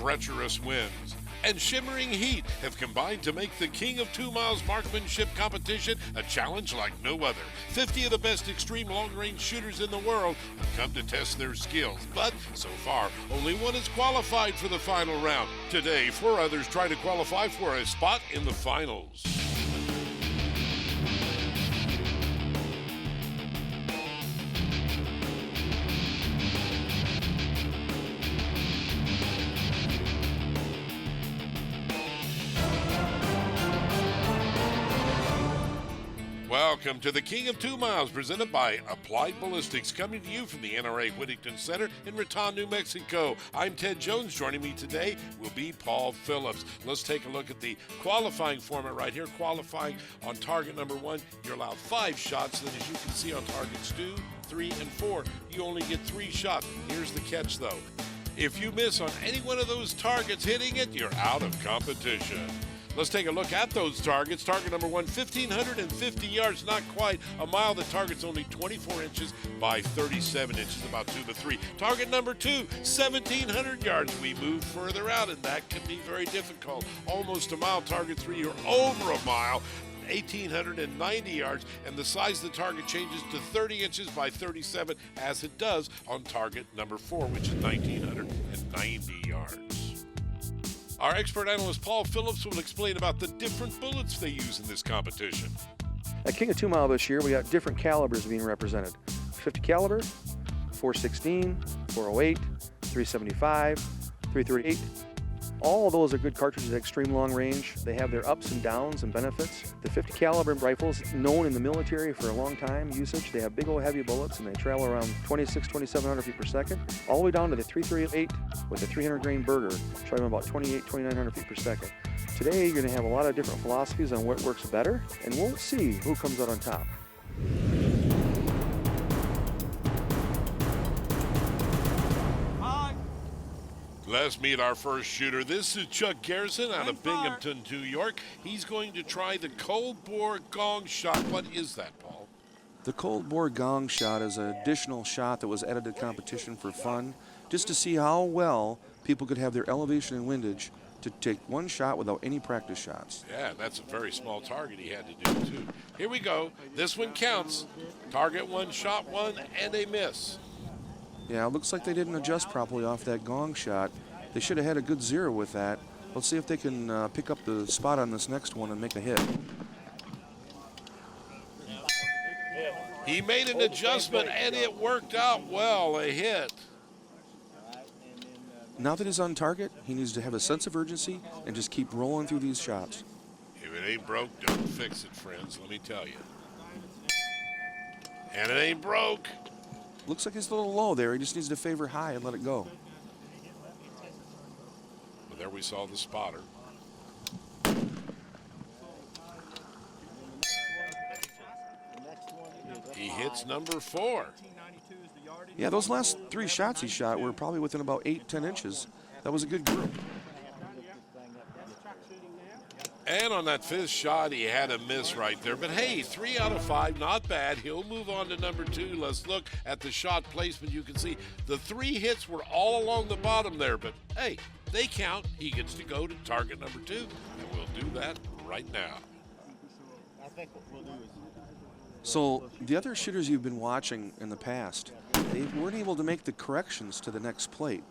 treacherous winds and shimmering heat have combined to make the King of 2 Miles marksmanship competition a challenge like no other. 50 of the best extreme long-range shooters in the world have come to test their skills, but so far, only one has qualified for the final round. Today, 4 others try to qualify for a spot in the finals. Welcome to the King of 2 Miles, presented by Applied Ballistics, coming to you from the NRA Whittington Center in Raton, New Mexico. I'm Ted Jones. Joining me today will be Paul Phillips. Let's take a look at the qualifying format right here. Qualifying on target number 1, you're allowed 5 shots. Then, as you can see on targets 2, 3, and 4, you only get 3 shots. Here's the catch, though. If you miss on any one of those targets hitting it, you're out of competition. Let's take a look at those targets. Target number 1, 1,550 yards, not quite a mile. The target's only 24 inches by 37 inches, about 2 to 3. Target number 2, 1,700 yards. We move further out, and that can be very difficult. Almost a mile. Target 3, you're over a mile. 1,890 yards, and the size of the target changes to 30 inches by 37, as it does on target number 4, which is 1,990 yards. Our expert analyst Paul Phillips will explain about the different bullets they use in this competition. At King of 2 Mile this year, we got different calibers being represented. 50 caliber, 416, 408, 375, 338. All of those are good cartridges at extreme long range. They have their ups and downs and benefits. The 50 caliber rifles, known in the military for a long time usage, they have big old heavy bullets and they travel around 2,700 feet per second, all the way down to the 338 with a 300 grain burger, traveling about 2,900 feet per second. Today, you're going to have a lot of different philosophies on what works better, and we'll see who comes out on top. Let's meet our first shooter. This is Chuck Garrison out of Binghamton, New York. He's going to try the cold bore gong shot. What is that, Paul? The cold bore gong shot is an additional shot that was added to the competition for fun, just to see how well people could have their elevation and windage to take one shot without any practice shots. Yeah, that's a very small target he had to do, too. Here we go. This one counts. Target 1, shot 1, and a miss. Yeah, it looks like they didn't adjust properly off that gong shot. They should have had a good 0 with that. Let's see if they can pick up the spot on this next one and make a hit. He made an adjustment, and it worked out well, a hit. Now that he's on target, he needs to have a sense of urgency and just keep rolling through these shots. If it ain't broke, don't fix it, friends, let me tell you. And it ain't broke. Looks like he's a little low there. He just needs to favor high and let it go. Well, there we saw the spotter. He hits number 4. Yeah, those last 3 shots he shot were probably within about 8-10 inches. That was a good group. And on that 5th shot, he had a miss right there. But hey, 3 out of 5, not bad. He'll move on to number 2. Let's look at the shot placement. You can see the 3 hits were all along the bottom there. But hey, they count. He gets to go to target number 2. And we'll do that right now. So the other shooters you've been watching in the past, they weren't able to make the corrections to the next plate.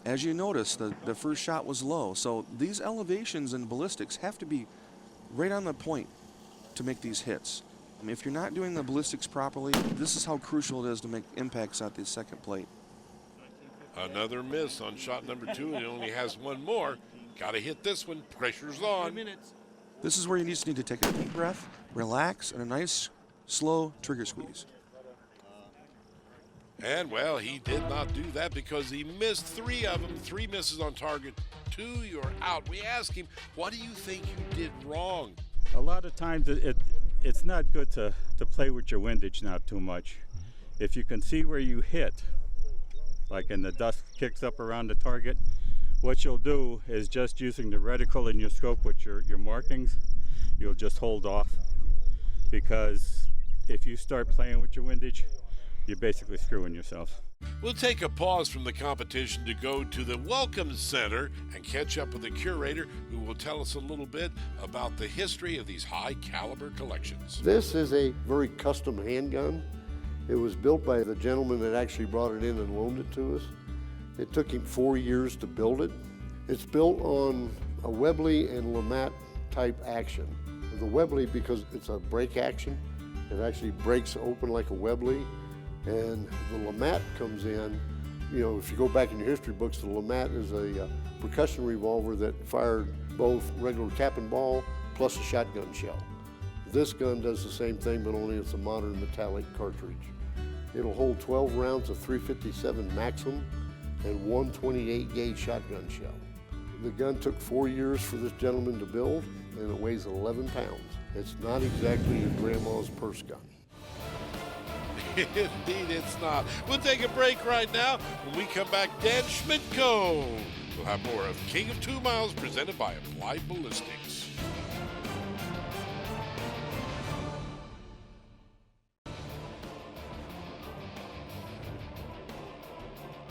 As you notice, the first shot was low. So these elevations in ballistics have to be right on the point to make these hits. I mean, if you're not doing the ballistics properly, this is how crucial it is to make impacts at the second plate. Another miss on shot number 2, and he only has 1 more. Got to hit this one. Pressure's on. This is where you just need to take a deep breath, relax, and a nice, slow trigger squeeze. And, well, he did not do that because he missed 3 of them. 3 misses on target 2, you're out. We asked him, what do you think you did wrong? A lot of times it's not good to play with your windage now too much. If you can see where you hit, like and the dust kicks up around the target, what you'll do is just using the reticle in your scope with your markings, you'll just hold off, because if you start playing with your windage, you're basically screwing yourself. We'll take a pause from the competition to go to the Welcome Center and catch up with the curator who will tell us a little bit about the history of these high caliber collections. This is a very custom handgun. It was built by the gentleman that actually brought it in and loaned it to us. It took him 4 years to build it. It's built on a Webley and Lamat type action. The Webley, because it's a break action, it actually breaks open like a Webley. And the Lamat comes in, you know, if you go back in your history books, the Lamat is a percussion revolver that fired both regular cap and ball plus a shotgun shell. This gun does the same thing, but only it's a modern metallic cartridge. It'll hold 12 rounds of .357 Maxim and one 28 gauge shotgun shell. The gun took 4 years for this gentleman to build, and it weighs 11 pounds. It's not exactly your grandma's purse gun. Indeed, it's not. We'll take a break right now. When we come back, Dan Schmidtko. We'll have more of King of 2 Miles presented by Applied Ballistics.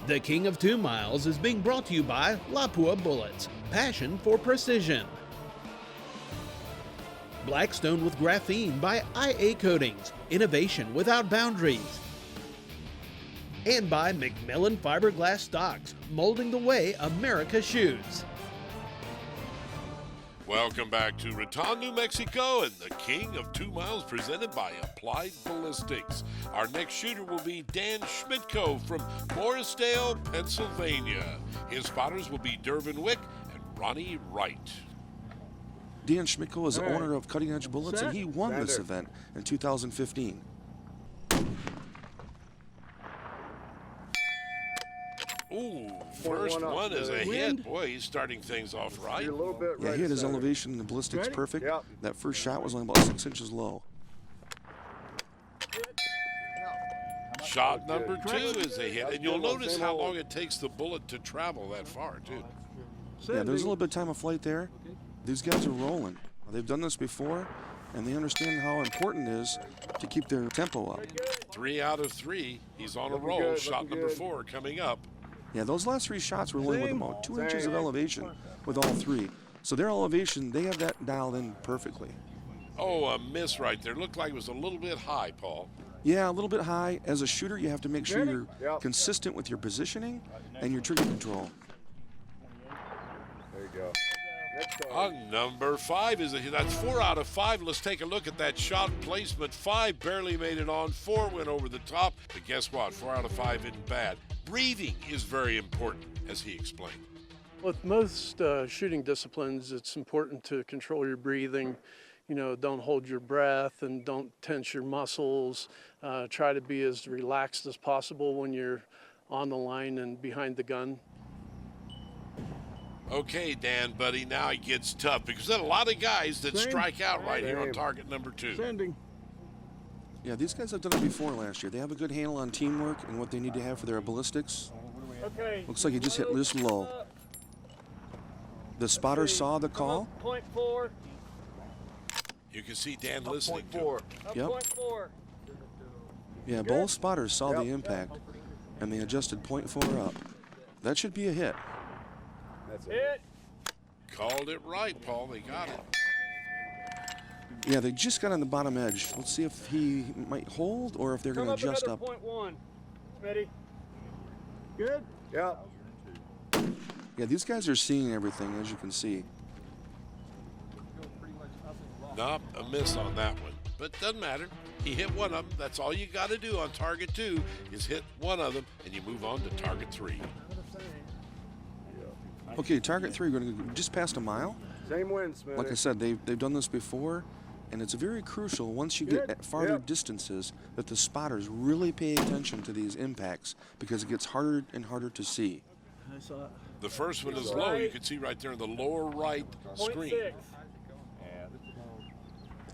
The King of 2 Miles is being brought to you by Lapua Bullets, passion for precision. Blackstone with Graphene by IA Coatings, innovation without boundaries. And by McMillan Fiberglass Stocks, molding the way America shoots. Welcome back to Raton, New Mexico, and the King of 2 Miles presented by Applied Ballistics. Our next shooter will be Dan Schmidtko from Morrisdale, Pennsylvania. His spotters will be Dervin Wick and Ronnie Wright. Dan Schmidtko is the owner of Cutting Edge Bullets, and he won this event in 2015. Ooh, first one is a hit. Boy, he's starting things off right. Yeah, he had his elevation in the ballistics perfect. Yep. That first shot was only about 6 inches low. Shot number 2 is a hit, and you'll notice how long it takes the bullet to travel that far, too. Yeah, there's a little bit of time of flight there. These guys are rolling. They've done this before, and they understand how important it is to keep their tempo up. 3 out of 3. He's on a roll. Shot number 4 coming up. Yeah, those last 3 shots were only with about 2 inches of elevation with all 3. So their elevation, they have that dialed in perfectly. Oh, a miss right there. Looked like it was a little bit high, Paul. Yeah, a little bit high. As a shooter, you have to make sure you're consistent with your positioning and your trigger control. There you go. On number 5 is a hit. That's 4 out of 5. Let's take a look at that shot placement. 5 barely made it on. 4 went over the top. But guess what? 4 out of 5 isn't bad. Breathing is very important, as he explained. With most shooting disciplines, it's important to control your breathing. You know, don't hold your breath and don't tense your muscles. Try to be as relaxed as possible when you're on the line and behind the gun. Okay, Dan, buddy, now it gets tough because there's a lot of guys that strike out right here on target number 2. Sending. Yeah, these guys have done it before last year. They have a good handle on teamwork and what they need to have for their ballistics. Okay. Looks like he just hit this low. The spotter saw the call. Point 4. You can see Dan listening to him. Yep. Point 4. Yeah, both spotters saw the impact, and they adjusted .4 up. That should be a hit. That's Hit. Called it right, Paul. They got it. Yeah, they just got on the bottom edge. Let's see if he might hold or if they're going to adjust up. Point 1. Ready. Good. Yep. Yeah, these guys are seeing everything, as you can see. Not a miss on that one, but doesn't matter. He hit one of them. That's all you got to do on target 2 is hit one of them, and you move on to target 3. Okay, target 3, we're going to go just past a mile. Same win, Smith. Like I said, they've done this before, and it's very crucial once you get at farther distances that the spotters really pay attention to these impacts because it gets harder and harder to see. I saw it. The first one is low. You can see right there in the lower right screen.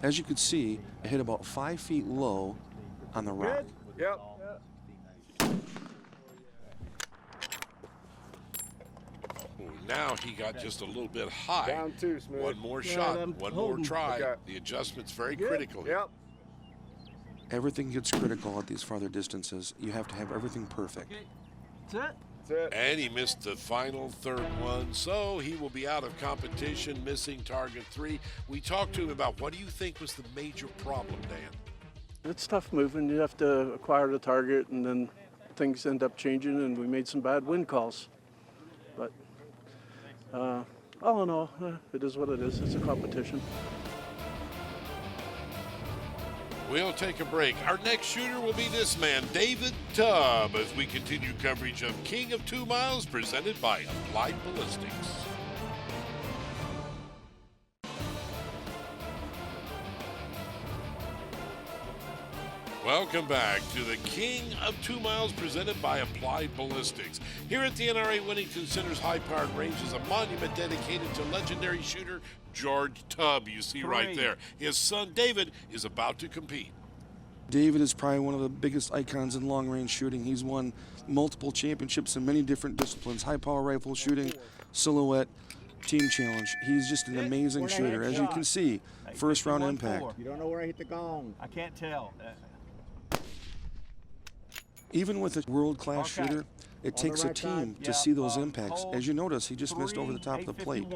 As you can see, it hit about 5 feet low on the rock. Yep. Now he got just a little bit high. Down 2, Smith. One more shot, one more try. Okay. The adjustment's very critical. Yep. Everything gets critical at these farther distances. You have to have everything perfect. That's it. And he missed the final third one, so he will be out of competition, missing target 3. We talked to him about what do you think was the major problem, Dan? It's tough moving. You have to acquire the target, and then things end up changing, and we made some bad wind calls. But all in all, it is what it is. It's a competition. We'll take a break. Our next shooter will be this man, David Tubb, as we continue coverage of King of 2 Miles, presented by Applied Ballistics. Welcome back to the King of 2 Miles, presented by Applied Ballistics. Here at the NRA Winnington Center's high-powered range is a monument dedicated to legendary shooter George Tubb, you see right there. His son David is about to compete. David is probably one of the biggest icons in long-range shooting. He's won multiple championships in many different disciplines: high-power rifle shooting, silhouette, team challenge. He's just an amazing shooter. As you can see, first-round impact. You don't know where I hit the gong. I can't tell. Even with a world-class shooter, it takes a team to see those impacts. As you notice, he just missed over the top of the plate.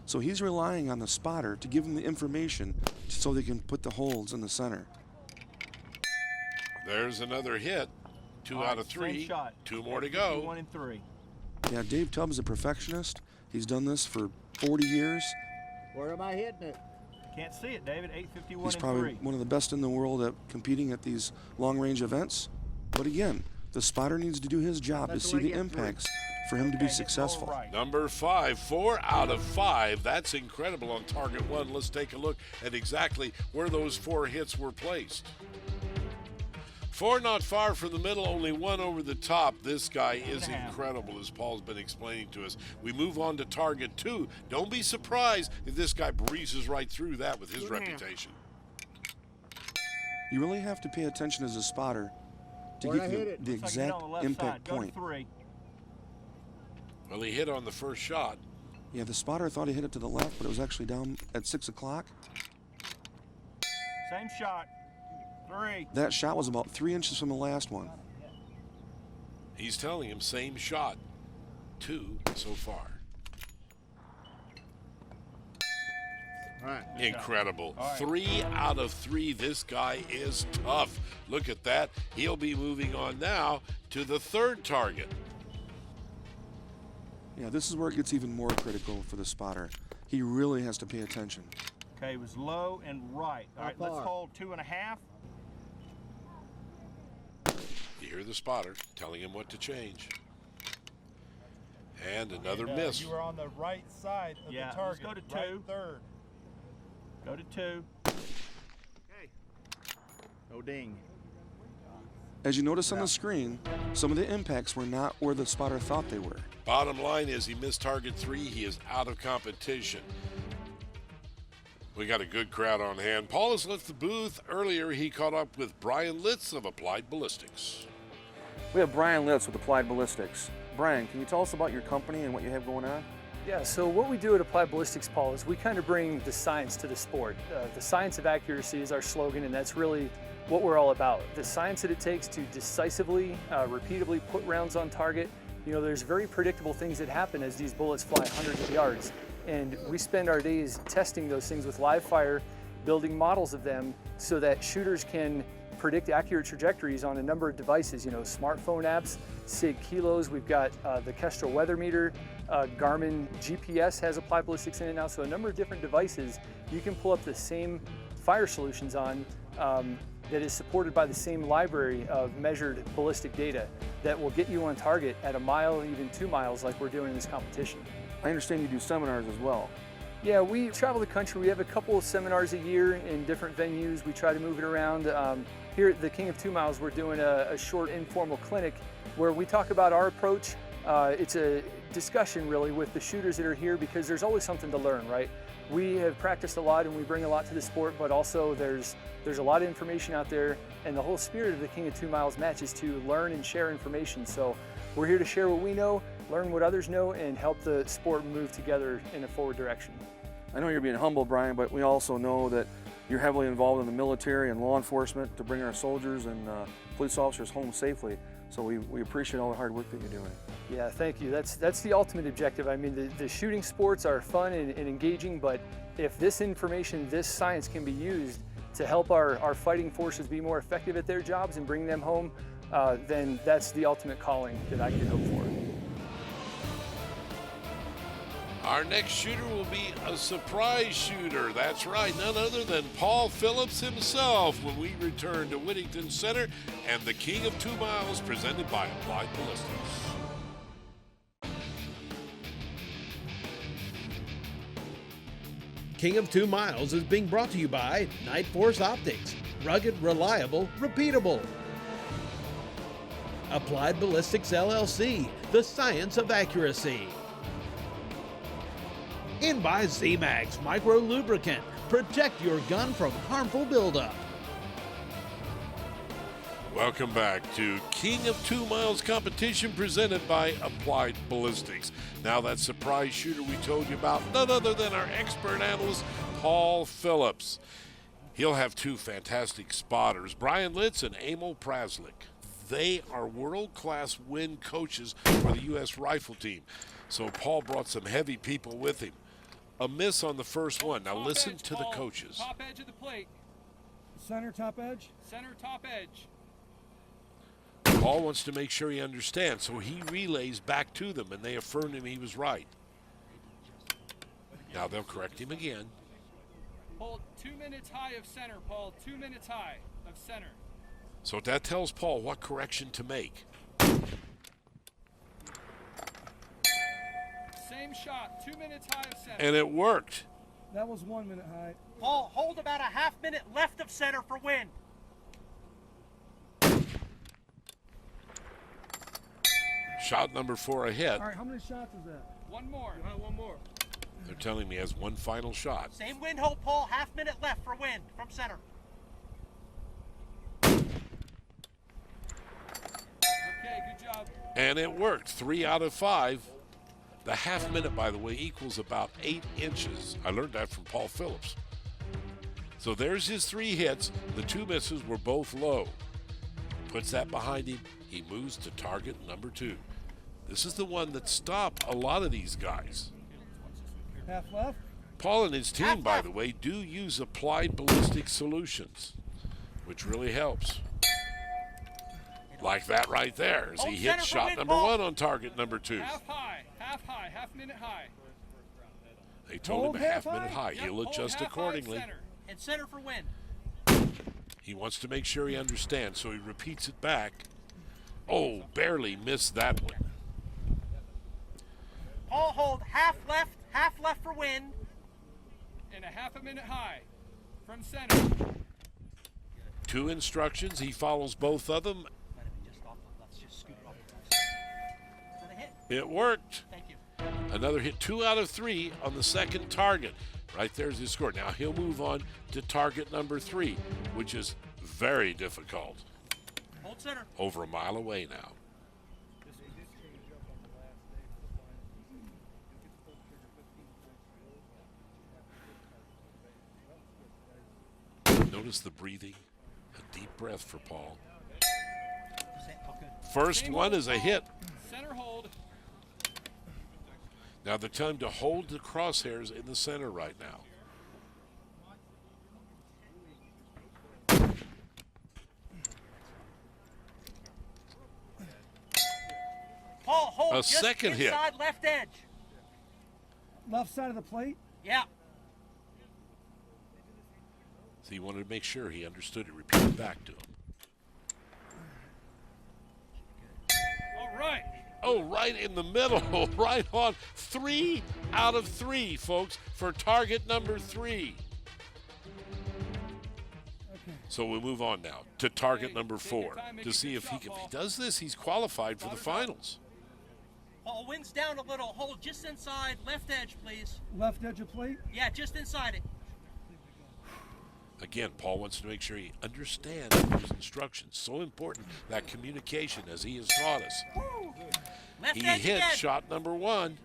So he's relying on the spotter to give him the information so they can put the holes in the center. There's another hit. 2 out of 3. 2 more to go. 1 and 3. Yeah, Dave Tubb's a perfectionist. He's done this for 40 years. Where am I hitting it? Can't see it, David. 851 He's and probably 3. one of the best in the world at competing at these long-range events. But again, the spotter needs to do his job to see the impacts for him to be successful. Number 5, 4 out of 5. That's incredible on target 1. Let's take a look at exactly where those 4 hits were placed. 4 not far from the middle, only 1 over the top. This guy is incredible, as Paul's been explaining to us. We move on to target 2. Don't be surprised if this guy breezes right through that with his reputation. You really have to pay attention as a spotter to get the exact impact point. Well, he hit on the first shot. Yeah, the spotter thought he hit it to the left, but it was actually down at 6 o'clock. Same shot. 3. That shot was about 3 inches from the last one. He's telling him same shot. 2 so far. Incredible. 3 out of 3. This guy is tough. Look at that. He'll be moving on now to the 3rd target. Yeah, this is where it gets even more critical for the spotter. He really has to pay attention. Okay, it was low and right. All right, let's hold 2.5. You hear the spotter telling him what to change. And another miss. You were on the right side of the target. Let's go to 2. Right third. Go to 2. Okay. No ding. As you notice on the screen, some of the impacts were not where the spotter thought they were. Bottom line is he missed target 3. He is out of competition. We got a good crowd on hand. Paul has left the booth. Earlier, he caught up with Brian Litz of Applied Ballistics. We have Brian Litz with Applied Ballistics. Brian, can you tell us about your company and what you have going on? Yeah, so what we do at Applied Ballistics, Paul, is we kind of bring the science to the sport. The science of accuracy is our slogan, and that's really what we're all about. The science that it takes to decisively, repeatably put rounds on target. You know, there's very predictable things that happen as these bullets fly hundreds of yards. And we spend our days testing those things with live fire, building models of them so that shooters can predict accurate trajectories on a number of devices, you know, smartphone apps, SIG kilos, we've got the Kestrel weather meter, Garmin GPS has Applied Ballistics in it now, so a number of different devices you can pull up the same fire solutions on that is supported by the same library of measured ballistic data that will get you on target at 1 mile, even 2 miles like we're doing in this competition. I understand you do seminars as well. Yeah, we travel the country. We have a couple of seminars a year in different venues. We try to move it around. Here at the King of 2 Miles, we're doing a short informal clinic where we talk about our approach. It's a discussion really with the shooters that are here because there's always something to learn, right? We have practiced a lot and we bring a lot to the sport, but also there's a lot of information out there, and the whole spirit of the King of 2 Miles match is to learn and share information. So we're here to share what we know, learn what others know, and help the sport move together in a forward direction. I know you're being humble, Brian, but we also know that You're heavily involved in the military and law enforcement to bring our soldiers and police officers home safely. So we appreciate all the hard work that you're doing. Yeah, thank you. That's the ultimate objective. I mean, the shooting sports are fun and engaging, but if this information, this science can be used to help our fighting forces be more effective at their jobs and bring them home, then that's the ultimate calling that I could hope for. Our next shooter will be a surprise shooter. That's right, none other than Paul Phillips himself when we return to Whittington Center and the King of 2 Miles presented by Applied Ballistics. King of 2 Miles is being brought to you by Night Force Optics. Rugged, reliable, repeatable. Applied Ballistics LLC, the science of accuracy. And by Z-Max Micro Lubricant. Protect your gun from harmful buildup. Welcome back to King of 2 Miles competition presented by Applied Ballistics. Now that surprise shooter we told you about, none other than our expert analyst, Paul Phillips. He'll have 2 fantastic spotters, Brian Litz and Emil Praslik. They are world-class win coaches for the U.S. rifle team. So Paul brought some heavy people with him. A miss on the first one. Now listen to the coaches. Top edge of the plate. Center top edge? Center top edge. Paul wants to make sure he understands, so he relays back to them, and they affirmed him he was right. Now they'll correct him again. Hold 2 minutes high of center, Paul. 2 minutes high of center. So that tells Paul what correction to make. Same shot, 2 minutes high of center. And it worked. That was 1 minute high. Paul, hold about a half minute left of center for win. Shot number 4 a hit. All right, how many shots is that? One more. One more. They're telling me he has one final shot. Same wind hold, Paul. Half minute left for win from center. Okay, good job. And it worked. 3 out of 5. The half minute, by the way, equals about 8 inches. I learned that from Paul Phillips. So there's his 3 hits. The 2 misses were both low. Puts that behind him. He moves to target number 2. This is the one that stopped a lot of these guys. Half left? Paul and his team, by the way, do use Applied Ballistic Solutions, which really helps. Like that right there, as he hit shot number 1 on target number 2. Half high, half minute high. They told him a half minute high. He'll adjust accordingly. And center for win. He wants to make sure he understands, so he repeats it back. Oh, barely missed that one. Paul, hold half left for win. And a half a minute high from center. 2 instructions. He follows both of them. It worked. Thank you. Another hit, 2 out of 3 on the second target. Right there's his score. Now he'll move on to target number 3, which is very difficult. Hold center. Over a mile away now. Notice the breathing. A deep breath for Paul. First one is a hit. Center hold. Now the time to hold the crosshairs in the center right now. Paul, hold A just second hit. inside left edge. Left side of the plate? Yeah. So he wanted to make sure he understood it. Repeat it back to him. All right. Oh, right in the middle, right on. 3 out of 3, folks, for target number 3. Okay. So we'll move on now to target number 4 to see if he does this, he's qualified for the finals. Paul, wind's down a little. Hold just inside left edge, please. Left edge of plate? Yeah, just inside it. Again, Paul wants to make sure he understands those instructions. So important, that communication, as he has taught us. Left He edge hit again. shot number 1.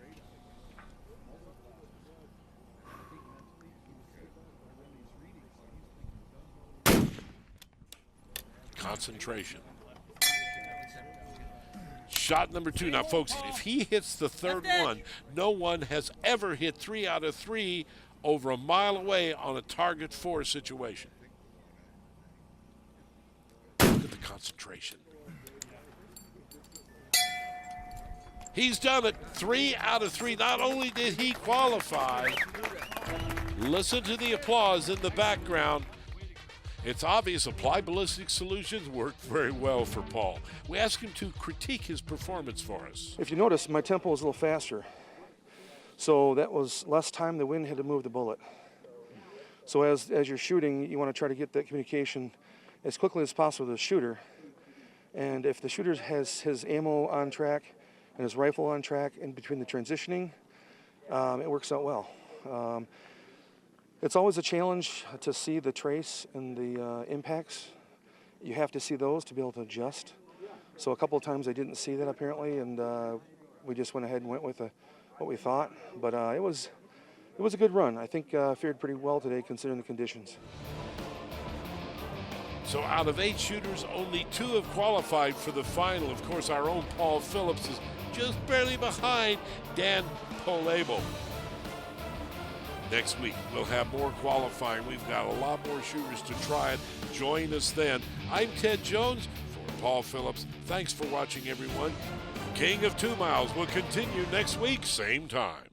concentration. Shot number 2. Now, folks, if he hits the third one, no one has ever hit 3 out of 3 over a mile away on a target 4 situation. Look at the concentration. He's done it. 3 out of 3. Not only did he qualify, listen to the applause in the background. It's obvious Applied Ballistic Solutions worked very well for Paul. We asked him to critique his performance for us. If you notice, my tempo was a little faster. So that was less time the wind had to move the bullet. So as you're shooting, you want to try to get that communication as quickly as possible with the shooter. And if the shooter has his ammo on track and his rifle on track in between the transitioning, it works out well. It's always a challenge to see the trace and the impacts. You have to see those to be able to adjust. So a couple of times I didn't see that apparently, and we just went ahead and went with what we thought. But it was a good run. I think fared pretty well today considering the conditions. So out of 8 shooters, only 2 have qualified for the final. Of course, our own Paul Phillips is just barely behind Dan Polabo. Next week, we'll have more qualifying. We've got a lot more shooters to try it. Join us then. I'm Ted Jones for Paul Phillips. Thanks for watching, everyone. King of 2 Miles will continue next week, same time.